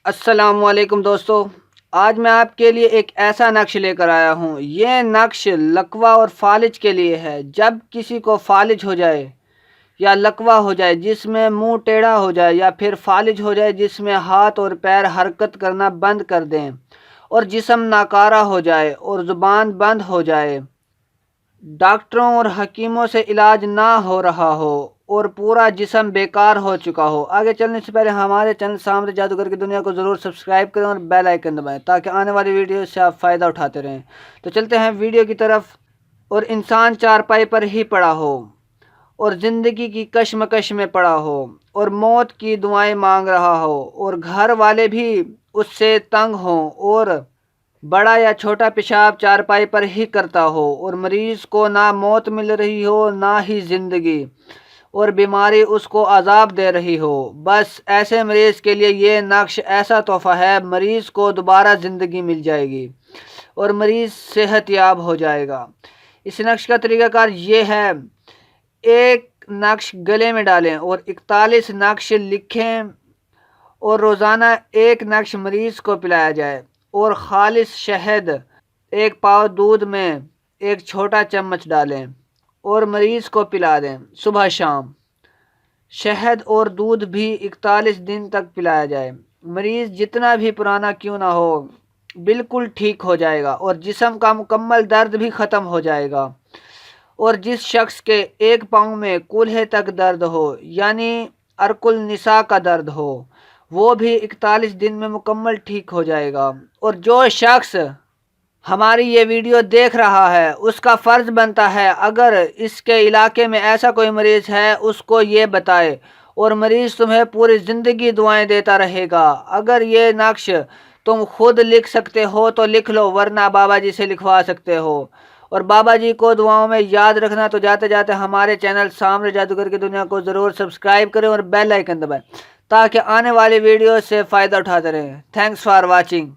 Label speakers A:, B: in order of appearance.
A: السلام علیکم دوستو، آج میں آپ کے لیے ایک ایسا نقش لے کر آیا ہوں۔ یہ نقش لکوہ اور فالج کے لیے ہے۔ جب کسی کو فالج ہو جائے یا لکوہ ہو جائے جس میں منہ ٹیڑھا ہو جائے، یا پھر فالج ہو جائے جس میں ہاتھ اور پیر حرکت کرنا بند کر دیں اور جسم ناکارہ ہو جائے اور زبان بند ہو جائے، ڈاکٹروں اور حکیموں سے علاج نہ ہو رہا ہو اور پورا جسم بیکار ہو چکا ہو، آگے چلنے سے پہلے ہمارے چینل سامنے جادوگر کی دنیا کو ضرور سبسکرائب کریں اور بیل آئیکن دبائیں تاکہ آنے والی ویڈیو سے آپ فائدہ اٹھاتے رہیں۔ تو چلتے ہیں ویڈیو کی طرف۔ اور انسان چارپائی پر ہی پڑا ہو اور زندگی کی کشمکش میں پڑا ہو اور موت کی دعائیں مانگ رہا ہو، اور گھر والے بھی اس سے تنگ ہوں، اور بڑا یا چھوٹا پیشاب چارپائی پر ہی کرتا ہو، اور مریض کو نہ موت مل رہی ہو نہ ہی زندگی، اور بیماری اس کو عذاب دے رہی ہو، بس ایسے مریض کے لیے یہ نقش ایسا تحفہ ہے، مریض کو دوبارہ زندگی مل جائے گی اور مریض صحت یاب ہو جائے گا۔ اس نقش کا طریقہ کار یہ ہے: ایک نقش گلے میں ڈالیں اور 41 نقش لکھیں، اور روزانہ ایک نقش مریض کو پلایا جائے، اور خالص شہد ایک پاؤ دودھ میں ایک چھوٹا چمچ ڈالیں اور مریض کو پلا دیں صبح شام۔ شہد اور دودھ بھی 41 دن تک پلایا جائے۔ مریض جتنا بھی پرانا کیوں نہ ہو بالکل ٹھیک ہو جائے گا اور جسم کا مکمل درد بھی ختم ہو جائے گا۔ اور جس شخص کے ایک پاؤں میں کولہے تک درد ہو، یعنی عرق النساء کا درد ہو، وہ بھی 41 دن میں مکمل ٹھیک ہو جائے گا۔ اور جو شخص ہماری یہ ویڈیو دیکھ رہا ہے اس کا فرض بنتا ہے اگر اس کے علاقے میں ایسا کوئی مریض ہے اس کو یہ بتائے، اور مریض تمہیں پوری زندگی دعائیں دیتا رہے گا۔ اگر یہ نقش تم خود لکھ سکتے ہو تو لکھ لو، ورنہ بابا جی سے لکھوا سکتے ہو۔ اور بابا جی کو دعاؤں میں یاد رکھنا، تو جاتے جاتے ہمارے چینل سامنے جادوگر کی دنیا کو ضرور سبسکرائب کریں اور بیل آئیکن دبائیں تاکہ آنے والی ویڈیو سے فائدہ اٹھاتے رہیں۔ Thanks for watching.